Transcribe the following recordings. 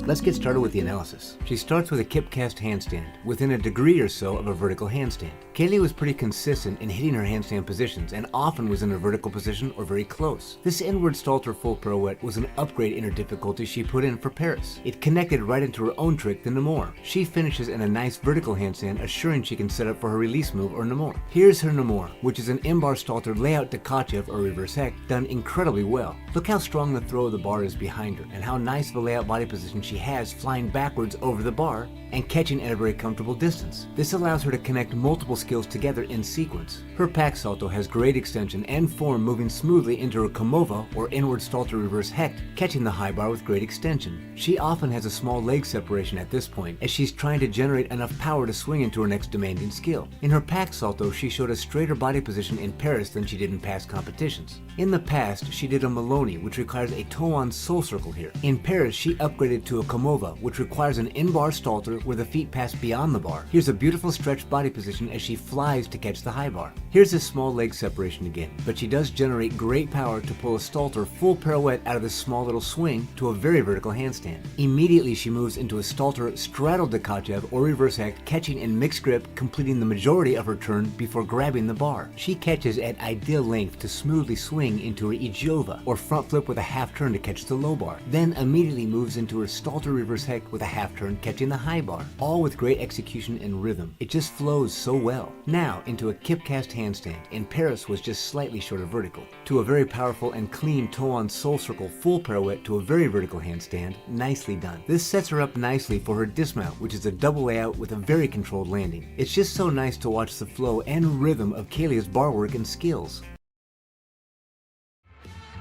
Let's get started with the analysis. She starts with a kip cast handstand, within a degree or so of a vertical handstand. Kaylia was pretty consistent in hitting her handstand positions and often was in a vertical position or very close. This inward stalter full pirouette was an upgrade in her difficulty she put in for Paris. It connected right into her own trick, the Nemour. She finishes in a nice vertical handstand, assuring she can set up for her release move or Nemour. Here's her Nemour, which is an in-bar stalter layout Tkachev or reverse heck, done incredibly well. Look how strong the throw of the bar is behind her and how nice of a layout body position she has, flying backwards over the bar and catching at a very comfortable distance. This allows her to connect multiple skills together in sequence. Her pack salto has great extension and form, moving smoothly into her Komova or inward stalter reverse heck, catching the high bar with great extension. She often has a small leg separation at this point as she's trying to generate enough power to swing into her next demanding skill. In her pack salto, she showed a straighter body position in Paris than she did in past competitions. In the past, she did a Maloney, which requires a toe-on soul circle here. In Paris, she upgraded to a Komova, which requires an in-bar stalter where the feet pass beyond the bar. Here's a beautiful stretched body position as she flies to catch the high bar. Here's a small leg separation again, but she does generate great power to pull a stalter full pirouette out of this small little swing to a very vertical handstand. Immediately she moves into a stalter straddle Tkachev or reverse heck, catching in mixed grip, completing the majority of her turn before grabbing the bar. She catches at ideal length to smoothly swing into her Ijova or front flip with a half turn to catch the low bar. Then immediately moves into her stalter reverse heck with a half turn, catching the high bar. All with great execution and rhythm. It just flows so well. Now into a kip cast handstand. In Paris was just slightly short of vertical. To a very powerful and clean toe-on soul circle full pirouette to a very vertical handstand. Nicely done. This sets her up nicely for her dismount, which is a double layout with a very controlled landing. It's just so nice to watch the flow and rhythm of Kaylia's bar work and skills.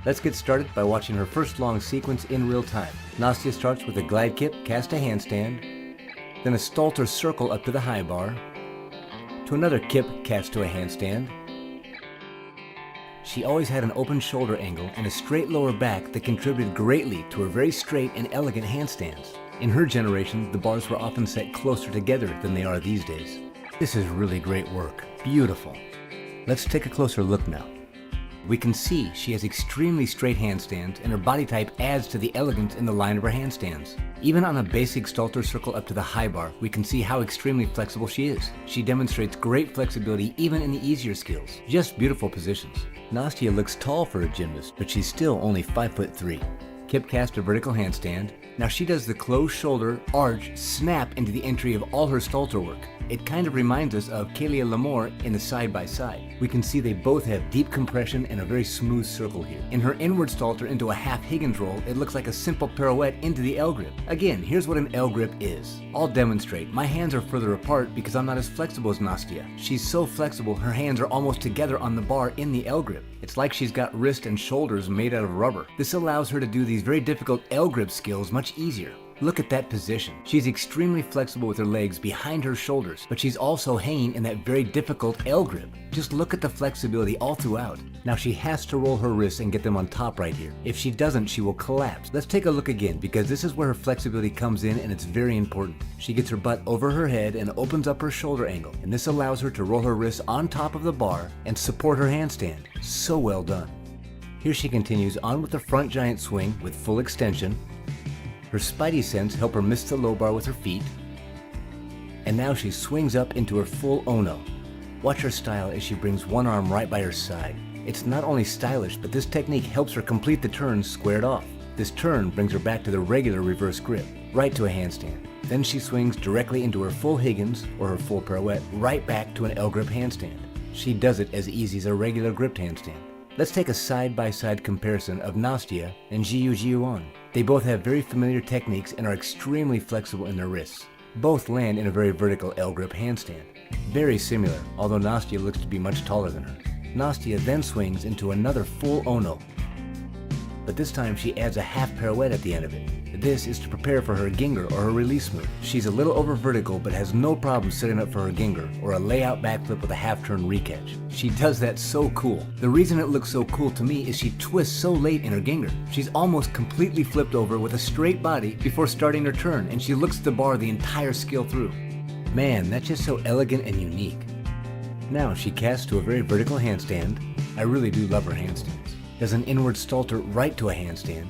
Let's get started by watching her first long sequence in real time. Nastia starts with a glide kip, cast a handstand, then a stalter circle up to the high bar, to another kip, cast to a handstand. She always had an open shoulder angle and a straight lower back that contributed greatly to her very straight and elegant handstands. In her generation, the bars were often set closer together than they are these days. This is really great work. Beautiful. Let's take a closer look now. We can see she has extremely straight handstands, and her body type adds to the elegance in the line of her handstands. Even on a basic stalter circle up to the high bar, we can see how extremely flexible she is. She demonstrates great flexibility even in the easier skills. Just beautiful positions. Nastia looks tall for a gymnast, but she's still only 5'3". Kip cast a vertical handstand. Now she does the closed shoulder, arch, snap into the entry of all her stalter work. It kind of reminds us of Kaylia Nemour in the side-by-side. We can see they both have deep compression and a very smooth circle here. In her inward stalter into a half Higgins roll, it looks like a simple pirouette into the L grip. Again, here's what an L grip is. I'll demonstrate. My hands are further apart because I'm not as flexible as Nastia. She's so flexible, her hands are almost together on the bar in the L grip. It's like she's got wrist and shoulders made out of rubber. This allows her to do these very difficult L grip skills much easier. Look at that position. She's extremely flexible with her legs behind her shoulders, but she's also hanging in that very difficult L grip. Just look at the flexibility all throughout. Now she has to roll her wrists and get them on top right here. If she doesn't, she will collapse. Let's take a look again, because this is where her flexibility comes in and it's very important. She gets her butt over her head and opens up her shoulder angle, and this allows her to roll her wrists on top of the bar and support her handstand. So well done. Here she continues on with the front giant swing with full extension. Her spidey sense help her miss the low bar with her feet. And now she swings up into her full Ono. Watch her style as she brings one arm right by her side. It's not only stylish, but this technique helps her complete the turn squared off. This turn brings her back to the regular reverse grip, right to a handstand. Then she swings directly into her full Higgins, or her full pirouette, right back to an L grip handstand. She does it as easy as a regular gripped handstand. Let's take a side-by-side comparison of Nastia and Jiu-Jitsu. They both have very familiar techniques and are extremely flexible in their wrists. Both land in a very vertical L grip handstand. Very similar, although Nastia looks to be much taller than her. Nastia then swings into another full Ono, but this time she adds a half pirouette at the end of it. This is to prepare for her Ginger or her release move. She's a little over vertical but has no problem setting up for her Ginger or a layout backflip with a half turn recatch. She does that so cool. The reason it looks so cool to me is she twists so late in her Ginger. She's almost completely flipped over with a straight body before starting her turn, and she looks at the bar the entire skill through. Man, that's just so elegant and unique. Now she casts to a very vertical handstand. I really do love her handstands. Does an inward stalter right to a handstand,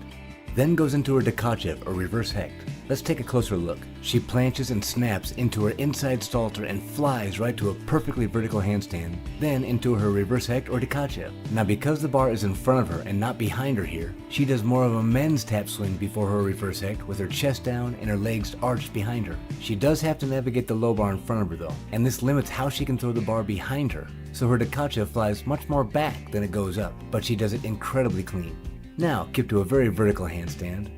then goes into her Tkachev or reverse hecht. Let's take a closer look. She planches and snaps into her inside stalter and flies right to a perfectly vertical handstand, then into her reverse hecht or Tkachev. Now because the bar is in front of her and not behind her here, she does more of a men's tap swing before her reverse hecht with her chest down and her legs arched behind her. She does have to navigate the low bar in front of her though, and this limits how she can throw the bar behind her, so her Tkachev flies much more back than it goes up, but she does it incredibly clean. Now kip to a very vertical handstand.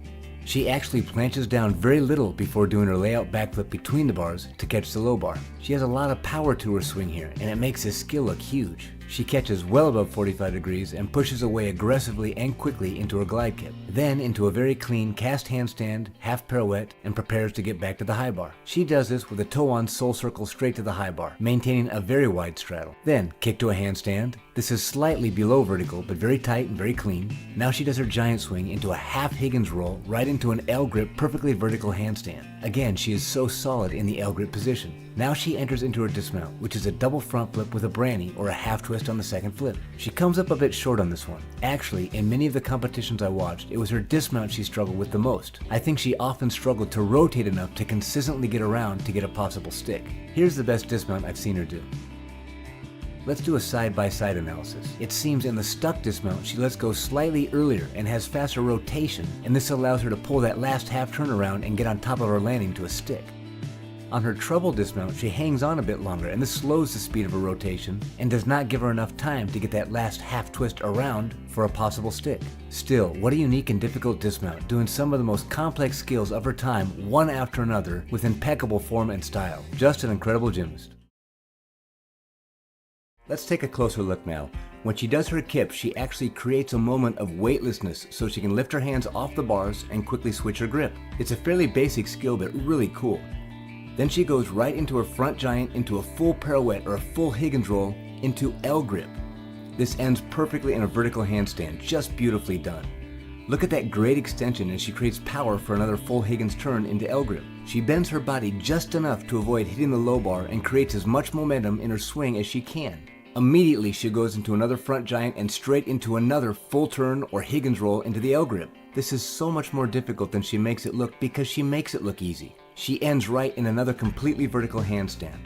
She actually planches down very little before doing her layout backflip between the bars to catch the low bar. She has a lot of power to her swing here, and it makes this skill look huge. She catches well above 45 degrees and pushes away aggressively and quickly into her glide kip, then into a very clean cast handstand, half pirouette, and prepares to get back to the high bar. She does this with a toe-on soul circle straight to the high bar, maintaining a very wide straddle. Then kick to a handstand. This is slightly below vertical, but very tight and very clean. Now she does her giant swing into a half Higgins roll right into an L grip perfectly vertical handstand. Again, she is so solid in the L grip position. Now she enters into her dismount, which is a double front flip with a branny or a half twist on the second flip. She comes up a bit short on this one. Actually, in many of the competitions I watched, it was her dismount she struggled with the most. I think she often struggled to rotate enough to consistently get around to get a possible stick. Here's the best dismount I've seen her do. Let's do a side-by-side analysis. It seems in the stuck dismount she lets go slightly earlier and has faster rotation, and this allows her to pull that last half turnaround and get on top of her landing to a stick. On her treble dismount, she hangs on a bit longer, and this slows the speed of her rotation and does not give her enough time to get that last half twist around for a possible stick. Still, what a unique and difficult dismount, doing some of the most complex skills of her time one after another with impeccable form and style. Just an incredible gymnast. Let's take a closer look now. When she does her kip, she actually creates a moment of weightlessness so she can lift her hands off the bars and quickly switch her grip. It's a fairly basic skill, but really cool. Then she goes right into her front giant into a full pirouette or a full Higgins roll into L grip. This ends perfectly in a vertical handstand, just beautifully done. Look at that great extension as she creates power for another full Higgins turn into L grip. She bends her body just enough to avoid hitting the low bar and creates as much momentum in her swing as she can. Immediately she goes into another front giant and straight into another full turn or Higgins roll into the L grip. This is so much more difficult than she makes it look because she makes it look easy. She ends right in another completely vertical handstand.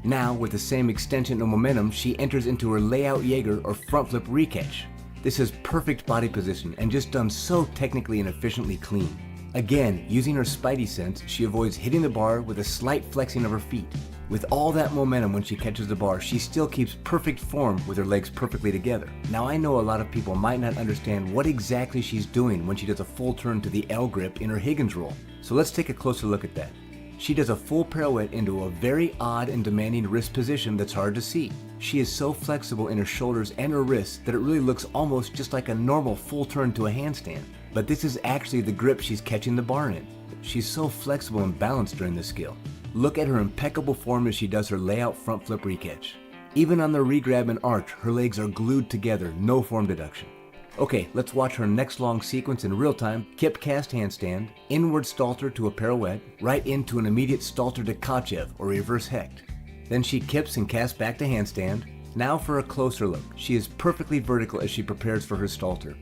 Now, with the same extension of momentum, she enters into her layout Jaeger or front flip recatch. This is perfect body position and just done so technically and efficiently clean. Again, using her spidey sense, she avoids hitting the bar with a slight flexing of her feet. With all that momentum when she catches the bar, she still keeps perfect form with her legs perfectly together. Now I know a lot of people might not understand what exactly she's doing when she does a full turn to the L grip in her Higgins roll. So let's take a closer look at that. She does a full pirouette into a very odd and demanding wrist position that's hard to see. She is so flexible in her shoulders and her wrists that it really looks almost just like a normal full turn to a handstand. But this is actually the grip she's catching the bar in. She's so flexible and balanced during this skill. Look at her impeccable form as she does her layout front flip recatch. Even on the regrab and arch, her legs are glued together, no form deduction. Okay, let's watch her next long sequence in real time. Kip cast handstand, inward stalter to a pirouette, right into an immediate stalter to Tkachev or reverse hecht. Then she kips and casts back to handstand. Now for a closer look. She is perfectly vertical as she prepares for her stalter.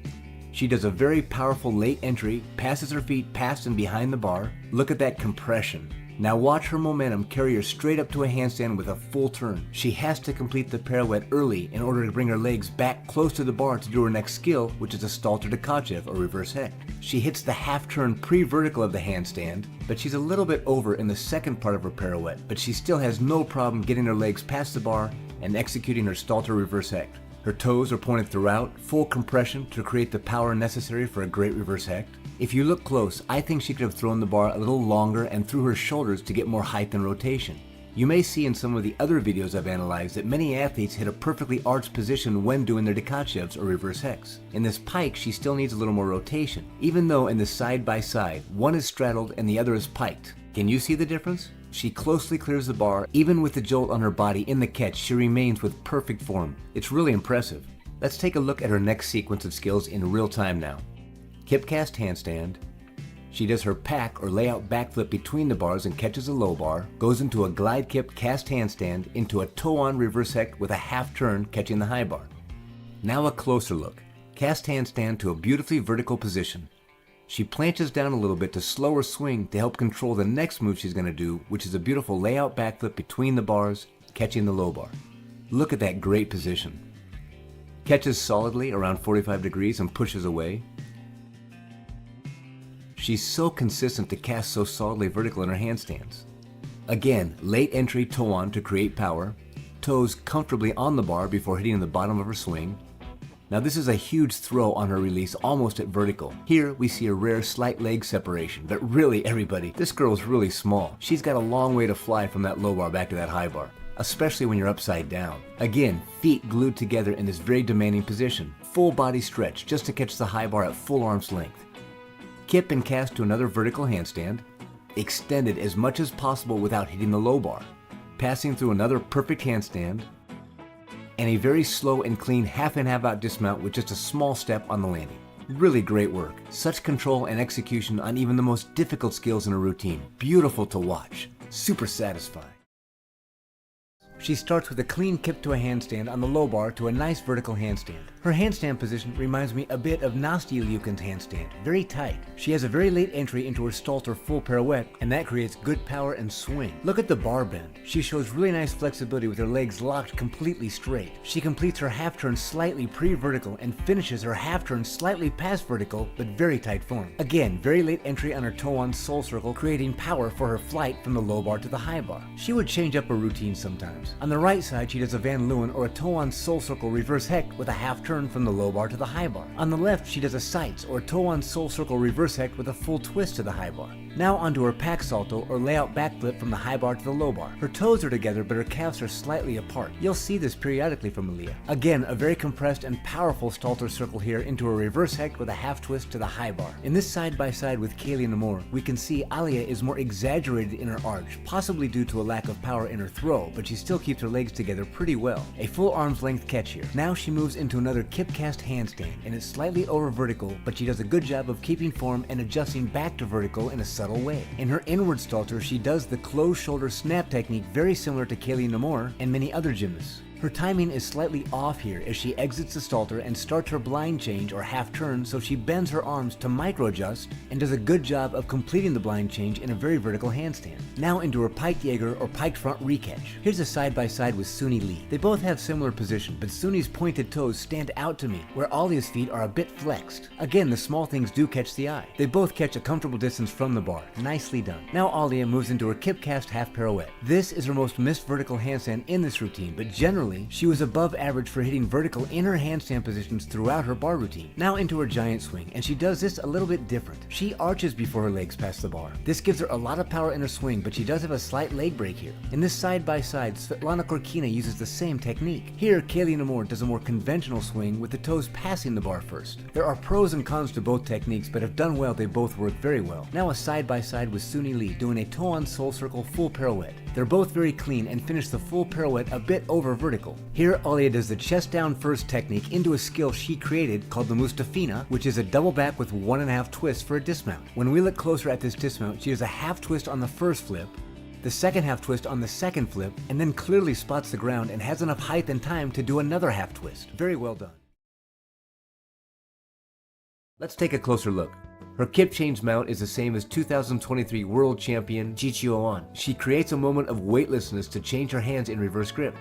She does a very powerful late entry, passes her feet past and behind the bar. Look at that compression. Now watch her momentum carry her straight up to a handstand with a full turn. She has to complete the pirouette early in order to bring her legs back close to the bar to do her next skill, which is a stalter to Tkachev or reverse hecht. She hits the half turn pre-vertical of the handstand, but she's a little bit over in the second part of her pirouette, but she still has no problem getting her legs past the bar and executing her stalter reverse hecht. Her toes are pointed throughout, full compression to create the power necessary for a great reverse hecht. If you look close, I think she could have thrown the bar a little longer and through her shoulders to get more height and rotation. You may see in some of the other videos I've analyzed that many athletes hit a perfectly arched position when doing their Tkachevs or reverse hexts. In this pike, she still needs a little more rotation, even though in the side by side, one is straddled and the other is piked. Can you see the difference? She closely clears the bar, even with the jolt on her body in the catch, she remains with perfect form. It's really impressive. Let's take a look at her next sequence of skills in real time now. Kip cast handstand. She does her pack or layout backflip between the bars and catches a low bar, goes into a glide kip cast handstand into a toe-on reverse hecht with a half turn catching the high bar. Now a closer look. Cast handstand to a beautifully vertical position. She planches down a little bit to slow her swing to help control the next move she's going to do, which is a beautiful layout backflip between the bars, catching the low bar. Look at that great position. Catches solidly around 45 degrees and pushes away. She's so consistent to cast so solidly vertical in her handstands. Again, late entry toe on to create power, toes comfortably on the bar before hitting the bottom of her swing. Now this is a huge throw on her release, almost at vertical. Here we see a rare slight leg separation, but really everybody, this girl's really small. She's got a long way to fly from that low bar back to that high bar, especially when you're upside down. Again, feet glued together in this very demanding position. Full body stretch just to catch the high bar at full arm's length. Kip and cast to another vertical handstand, extended as much as possible without hitting the low bar, passing through another perfect handstand, and a very slow and clean half in half out dismount with just a small step on the landing. Really great work. Such control and execution on even the most difficult skills in a routine. Beautiful to watch. Super satisfying. She starts with a clean kip to a handstand on the low bar to a nice vertical handstand. Her handstand position reminds me a bit of Nastia Liukin's handstand, very tight. She has a very late entry into her Stalter full pirouette, and that creates good power and swing. Look at the bar bend. She shows really nice flexibility with her legs locked completely straight. She completes her half turn slightly pre-vertical and finishes her half turn slightly past vertical, but very tight form. Again, very late entry on her toe-on soul circle, creating power for her flight from the low bar to the high bar. She would change up her routine sometimes. On the right side, she does a Van Leeuwen or a toe-on soul circle reverse hecht with a half turn from the low bar to the high bar. On the left, she does a sights or toe-on soul circle reverse hecht with a full twist to the high bar. Now onto her pack salto or layout backflip from the high bar to the low bar. Her toes are together, but her calves are slightly apart. You'll see this periodically from Aaliyah. Again, a very compressed and powerful Stalter circle here into a reverse hecht with a half twist to the high bar. In this side-by-side with Kaylia Nemour, we can see Aaliyah is more exaggerated in her arch, possibly due to a lack of power in her throw, but she still keeps her legs together pretty well. A full arm's length catch here. Now she moves into another kip cast handstand, and it's slightly over vertical, but she does a good job of keeping form and adjusting back to vertical in a subtle way. In her inward Stalter, she does the closed shoulder snap technique very similar to Kaylia Nemour and many other gymnasts. Her timing is slightly off here as she exits the Stalter and starts her blind change or half turn, so she bends her arms to micro adjust and does a good job of completing the blind change in a very vertical handstand. Now into her piked Jaeger or piked front recatch. Here's a side by side with Suni Lee. They both have similar position, but Suni's pointed toes stand out to me, where Alia's feet are a bit flexed. Again, the small things do catch the eye. They both catch a comfortable distance from the bar. Nicely done. Now Alia moves into her kip cast half pirouette. This is her most missed vertical handstand in this routine, but generally she was above average for hitting vertical in her handstand positions throughout her bar routine. Now into her giant swing, and she does this a little bit different. She arches before her legs pass the bar. This gives her a lot of power in her swing, but she does have a slight leg break here. In this side-by-side, Svetlana Corina uses the same technique. Here, Kaylia Nemour does a more conventional swing with the toes passing the bar first. There are pros and cons to both techniques, but if done well, they both work very well. Now a side-by-side with Suni Lee doing a toe-on soul circle full pirouette. They're both very clean and finish the full pirouette a bit over vertical. Here, Alia does the chest down first technique into a skill she created called the Mustafina, which is a double back with 1.5 twists for a dismount. When we look closer at this dismount, she does a half twist on the first flip, the second half twist on the second flip, and then clearly spots the ground and has enough height and time to do another half twist. Very well done. Let's take a closer look. Her kip change mount is the same as 2023 world champion Ji Chuan. She creates a moment of weightlessness to change her hands in reverse grip.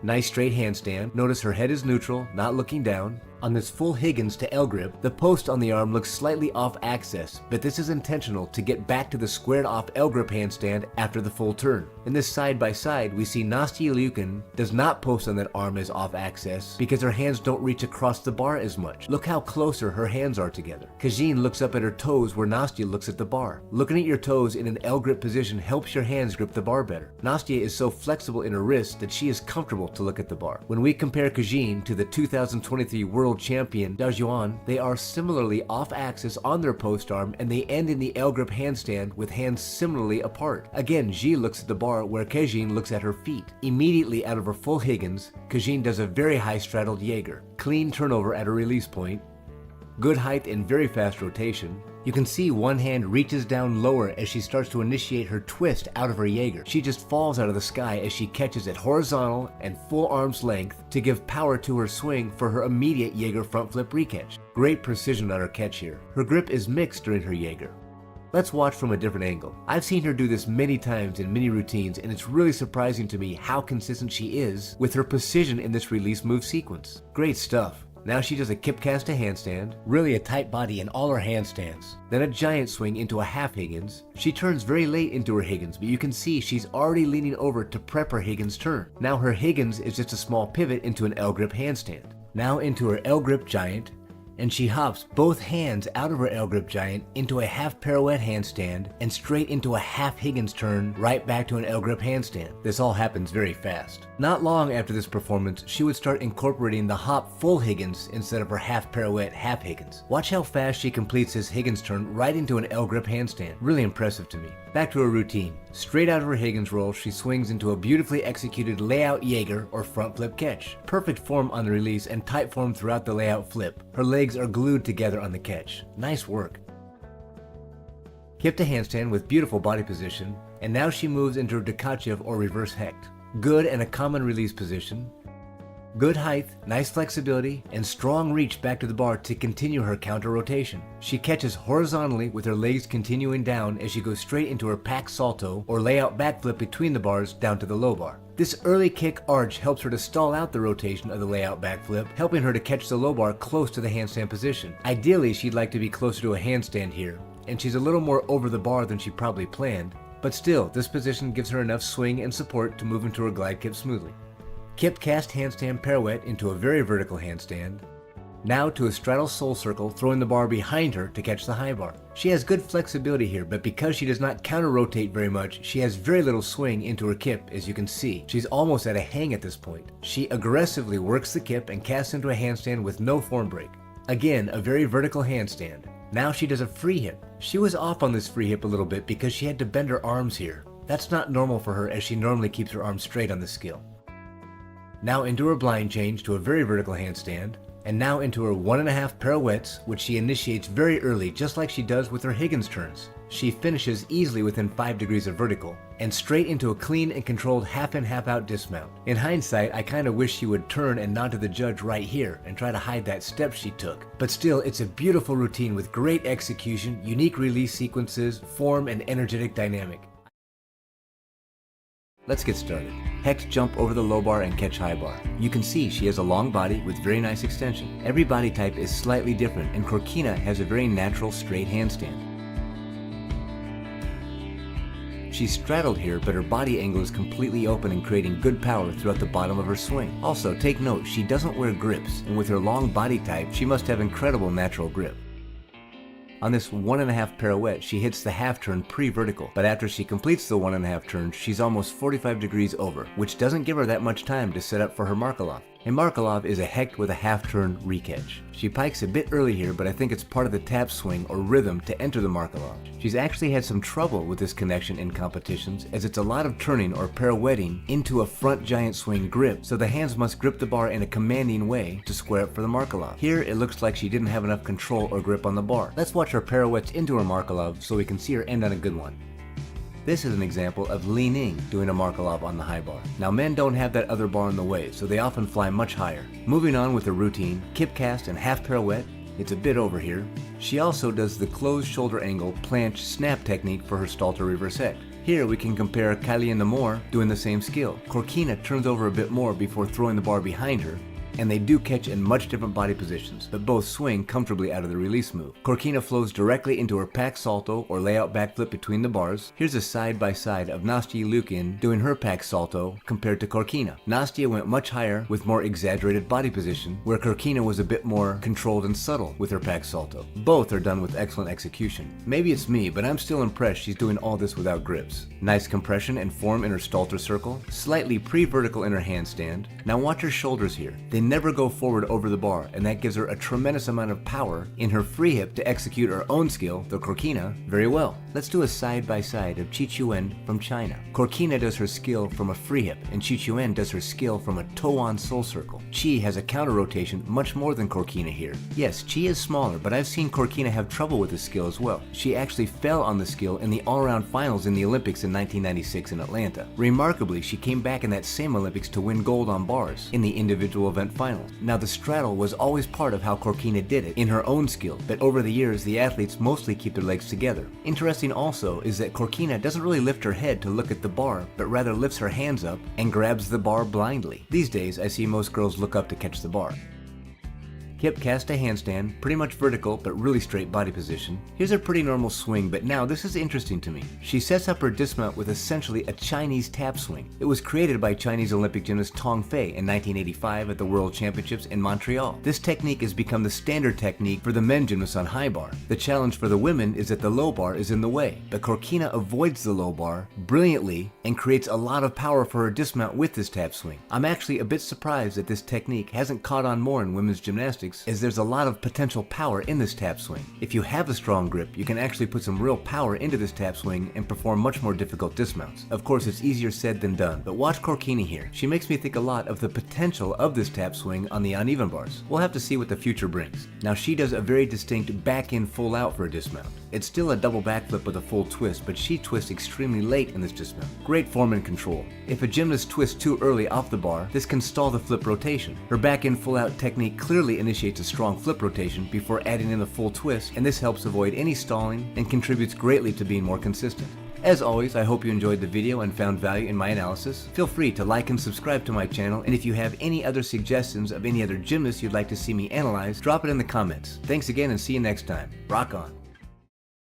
Nice straight handstand. Notice her head is neutral, not looking down. On this full Higgins to L grip, the post on the arm looks slightly off axis, but this is intentional to get back to the squared off L grip handstand after the full turn. In this side by side, we see Nastia Liukin does not post on that arm as off axis because her hands don't reach across the bar as much. Look how closer her hands are together. Kajin looks up at her toes where Nastia looks at the bar. Looking at your toes in an L grip position helps your hands grip the bar better. Nastia is so flexible in her wrists that she is comfortable to look at the bar. When we compare Kajin to the 2023 world champion Dajuan, they are similarly off axis on their post arm and they end in the L grip handstand with hands similarly apart. Again, Ji looks at the bar where Kajin looks at her feet. Immediately out of her full Higgins, Kajin does a very high straddled Jaeger. Clean turnover at a release point, good height and very fast rotation, You can see one hand reaches down lower as she starts to initiate her twist out of her Jaeger. She just falls out of the sky as she catches it horizontal and full arm's length to give power to her swing for her immediate Jaeger front flip recatch. Great precision on her catch here. Her grip is mixed during her Jaeger. Let's watch from a different angle. I've seen her do this many times in many routines, and it's really surprising to me how consistent she is with her precision in this release move sequence. Great stuff. Now she does a kip cast to handstand, really a tight body in all her handstands. Then a giant swing into a half Higgins. She turns very late into her Higgins, but you can see she's already leaning over to prep her Higgins turn. Now her Higgins is just a small pivot into an L-grip handstand. Now into her L-grip giant, and she hops both hands out of her L-grip giant into a half pirouette handstand and straight into a half Higgins turn right back to an L-grip handstand. This all happens very fast. Not long after this performance, she would start incorporating the hop full Higgins instead of her half pirouette half Higgins. Watch how fast she completes this Higgins turn right into an L-grip handstand. Really impressive to me. Back to her routine. Straight out of her Higgins roll, she swings into a beautifully executed layout Jaeger or front flip catch. Perfect form on the release and tight form throughout the layout flip. Her legs are glued together on the catch. Nice work. Kip to handstand with beautiful body position, and now she moves into her Tkachev or reverse hecht. Good and a common release position. Good height, nice flexibility, and strong reach back to the bar to continue her counter rotation. She catches horizontally with her legs continuing down as she goes straight into her pack salto or layout backflip between the bars down to the low bar. This early kick arch helps her to stall out the rotation of the layout backflip, helping her to catch the low bar close to the handstand position. Ideally, she'd like to be closer to a handstand here, and she's a little more over the bar than she probably planned, but still, this position gives her enough swing and support to move into her glide kip smoothly. Kip cast handstand pirouette into a very vertical handstand. Now to a straddle soul circle, throwing the bar behind her to catch the high bar. She has good flexibility here, but because she does not counter rotate very much, she has very little swing into her kip, as you can see. She's almost at a hang at this point. She aggressively works the kip and casts into a handstand with no form break. Again, a very vertical handstand. Now she does a free hip. She was off on this free hip a little bit because she had to bend her arms here. That's not normal for her, as she normally keeps her arms straight on this skill. Now into her blind change to a very vertical handstand, and now into her 1.5 pirouettes, which she initiates very early, just like she does with her Higgins turns. She finishes easily within 5 degrees of vertical, and straight into a clean and controlled half in half out dismount. In hindsight, I kinda wish she would turn and nod to the judge right here and try to hide that step she took. But still, it's a beautiful routine with great execution, unique release sequences, form, and energetic dynamic. Let's get started. Hecht jump over the low bar and catch high bar. You can see she has a long body with very nice extension. Every body type is slightly different, and Corina has a very natural straight handstand. She's straddled here, but her body angle is completely open and creating good power throughout the bottom of her swing. Also, take note, she doesn't wear grips, and with her long body type, she must have incredible natural grip. On this 1.5 pirouette, she hits the half turn pre-vertical, but after she completes the 1.5 turns, she's almost 45 degrees over, which doesn't give her that much time to set up for her Markelov. A Markelov is a hecht with a half turn recatch. She pikes a bit early here, but I think it's part of the tap swing or rhythm to enter the Markelov. She's actually had some trouble with this connection in competitions, as it's a lot of turning or pirouetting into a front giant swing grip, so the hands must grip the bar in a commanding way to square up for the Markelov. Here, it looks like she didn't have enough control or grip on the bar. Let's watch her pirouettes into her Markelov so we can see her end on a good one. This is an example of leaning doing a Markelov on the high bar. Now men don't have that other bar in the way, so they often fly much higher. Moving on with her routine, kip cast and half pirouette. It's a bit over here. She also does the closed shoulder angle planche snap technique for her Stalter reverse hecht. Here we can compare Kaylia Nemour doing the same skill. Corina turns over a bit more before throwing the bar behind her, and they do catch in much different body positions, but both swing comfortably out of the release move. Corina flows directly into her pack salto or layout backflip between the bars. Here's a side-by-side of Nastia Liukin doing her pack salto compared to Corina. Nastia went much higher with more exaggerated body position, where Corina was a bit more controlled and subtle with her pack salto. Both are done with excellent execution. Maybe it's me, but I'm still impressed she's doing all this without grips. Nice compression and form in her Stalter circle, slightly pre-vertical in her handstand. Now watch her shoulders here. They can never go forward over the bar, and that gives her a tremendous amount of power in her free hip to execute her own skill, the Corina, very well. Let's do a side-by-side of Chi Chuan from China. Corina does her skill from a free hip, and Chi Chuan does her skill from a toe-on soul circle. Chi has a counter rotation much more than Corina here. Yes, Chi is smaller, but I've seen Corina have trouble with this skill as well. She actually fell on the skill in the all-around finals in the Olympics in 1996 in Atlanta. Remarkably, she came back in that same Olympics to win gold on bars in the individual event finals. Now, the straddle was always part of how Corina did it in her own skill, but over the years, the athletes mostly keep their legs together. Interesting also is that Corina doesn't really lift her head to look at the bar, but rather lifts her hands up and grabs the bar blindly. These days, I see most girls look up to catch the bar. Hip cast to handstand, pretty much vertical but really straight body position. Here's a pretty normal swing, but now this is interesting to me. She sets up her dismount with essentially a Chinese tap swing. It was created by Chinese Olympic gymnast Tong Fei in 1985 at the World Championships in Montreal. This technique has become the standard technique for the men gymnasts on high bar. The challenge for the women is that the low bar is in the way, but Corina avoids the low bar brilliantly and creates a lot of power for her dismount with this tap swing. I'm actually a bit surprised that this technique hasn't caught on more in women's gymnastics, as there's a lot of potential power in this tap swing. If you have a strong grip, you can actually put some real power into this tap swing and perform much more difficult dismounts. Of course, it's easier said than done, but watch Corina here. She makes me think a lot of the potential of this tap swing on the uneven bars. We'll have to see what the future brings. Now, she does a very distinct back-in full out for a dismount. It's still a double backflip with a full twist, but she twists extremely late in this dismount. Great form and control. If a gymnast twists too early off the bar, this can stall the flip rotation. Her back-in full out technique clearly initiates a strong flip rotation before adding in the full twist, and this helps avoid any stalling and contributes greatly to being more consistent. As always, I hope you enjoyed the video and found value in my analysis. Feel free to like and subscribe to my channel, and if you have any other suggestions of any other gymnasts you'd like to see me analyze, drop it in the comments. Thanks again and see you next time. Rock on.